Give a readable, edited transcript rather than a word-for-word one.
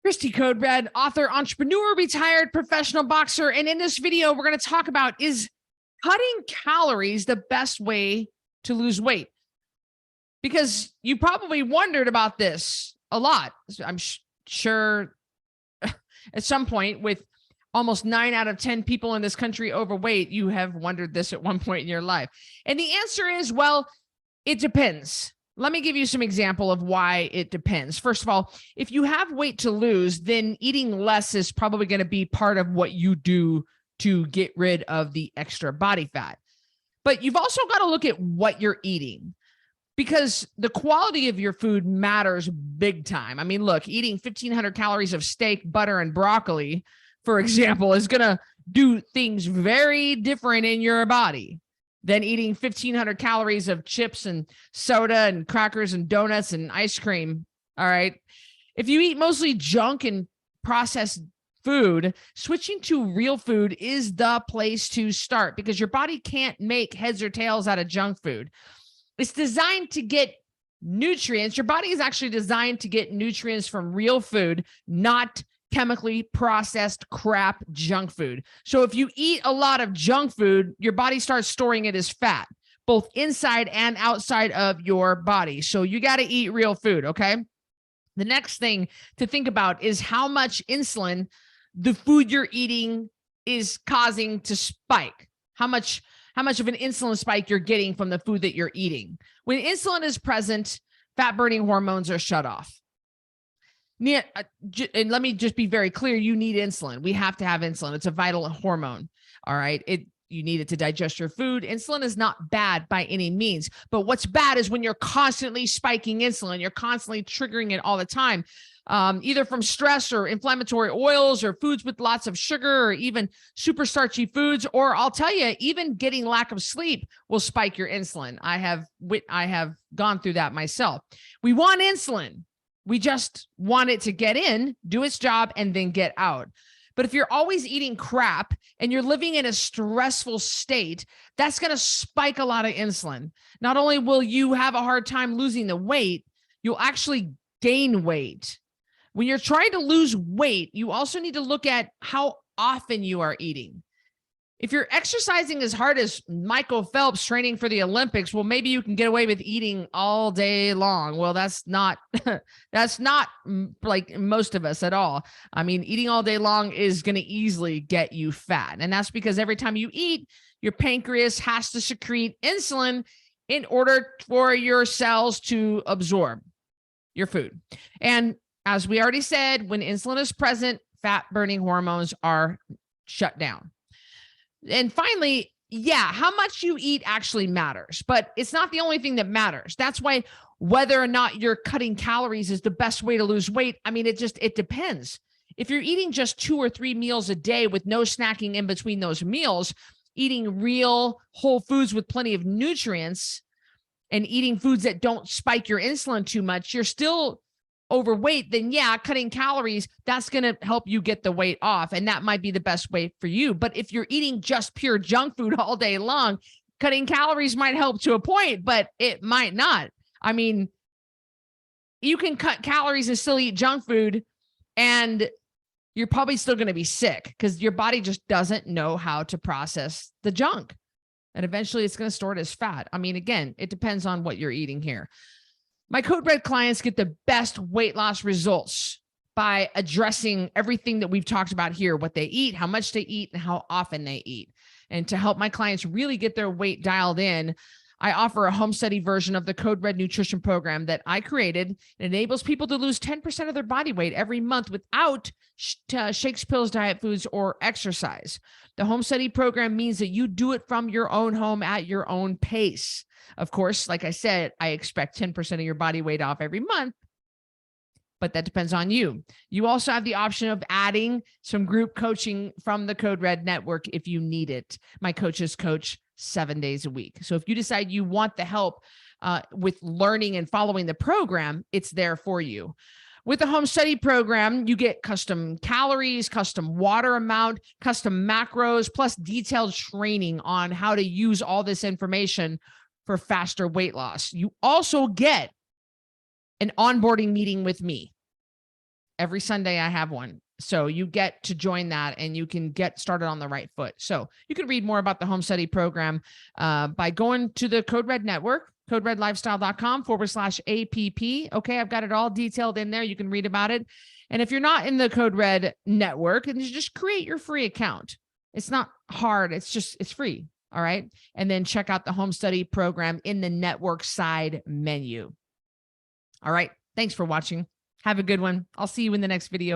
Cristy, code red, author, entrepreneur, retired professional boxer. And in this video, we're going to talk about, is cutting calories the best way to lose weight? Because you probably wondered about this a lot. I'm sure at some point, with almost 9 out of 10 people in this country overweight, you have wondered this at one point in your life. And the answer is, well, it depends. Let me give you some example of why it depends. First of all, if you have weight to lose, then eating less is probably going to be part of what you do to get rid of the extra body fat. But you've also got to look at what you're eating, because the quality of your food matters big time. I mean, look, eating 1,500 calories of steak, butter, and broccoli, for example, is going to do things very different in your body than eating 1,500 calories of chips and soda and crackers and donuts and ice cream. All right. If you eat mostly junk and processed food, switching to real food is the place to start, because your body can't make heads or tails out of junk food. It's designed to get nutrients. Your body is actually designed to get nutrients from real food, not chemically processed crap junk food. So if you eat a lot of junk food, your body starts storing it as fat, both inside and outside of your body. So you got to eat real food. Okay. The next thing to think about is how much insulin the food you're eating is causing to spike. How much of an insulin spike you're getting from the food that you're eating. When insulin is present, fat burning hormones are shut off. And let me just be very clear. You need insulin. We have to have insulin. It's a vital hormone. All right. You need it to digest your food. Insulin is not bad by any means, but what's bad is when you're constantly spiking insulin, you're constantly triggering it all the time, either from stress or inflammatory oils or foods with lots of sugar or even super starchy foods. Or I'll tell you, even getting lack of sleep will spike your insulin. I have gone through that myself. We want insulin. We just want it to get in, do its job, and then get out. But if you're always eating crap and you're living in a stressful state, that's going to spike a lot of insulin. Not only will you have a hard time losing the weight, you'll actually gain weight. When you're trying to lose weight, you also need to look at how often you are eating. If you're exercising as hard as Michael Phelps training for the Olympics, well, maybe you can get away with eating all day long. Well, that's not like most of us at all. I mean, eating all day long is going to easily get you fat. And that's because every time you eat, your pancreas has to secrete insulin in order for your cells to absorb your food. And as we already said, when insulin is present, fat burning hormones are shut down. And finally, yeah, how much you eat actually matters, but it's not the only thing that matters. That's why whether or not you're cutting calories is the best way to lose weight. I mean, it depends. If you're eating just 2 or 3 meals a day with no snacking in between those meals, eating real whole foods with plenty of nutrients, and eating foods that don't spike your insulin too much, you're still overweight, then yeah, cutting calories, that's going to help you get the weight off. And that might be the best way for you. But if you're eating just pure junk food all day long, cutting calories might help to a point, but it might not. I mean, you can cut calories and still eat junk food, and you're probably still going to be sick because your body just doesn't know how to process the junk. And eventually it's going to store it as fat. I mean, again, it depends on what you're eating here. My Code Red clients get the best weight loss results by addressing everything that we've talked about here: what they eat, how much they eat, and how often they eat. And to help my clients really get their weight dialed in, I offer a home study version of the Code Red nutrition program that I created. It enables people to lose 10% of their body weight every month without shakes, pills, diet foods, or exercise. The home study program means that you do it from your own home at your own pace. Of course, like I said, I expect 10% of your body weight off every month, but that depends on you. You also have the option of adding some group coaching from the Code Red network if you need it. My coaches coach 7 days a week. So if you decide you want the help with learning and following the program, it's there for you. With the home study program, you get custom calories, custom water amount, custom macros, plus detailed training on how to use all this information for faster weight loss. You also get an onboarding meeting with me. Every Sunday I have one. So you get to join that and you can get started on the right foot. So you can read more about the home study program by going to the Code Red Network, coderedlifestyle.com/APP. Okay, I've got it all detailed in there. You can read about it. And if you're not in the Code Red Network, and you just create your free account. It's not hard. It's free. All right. And then check out the home study program in the network side menu. All right. Thanks for watching. Have a good one. I'll see you in the next video.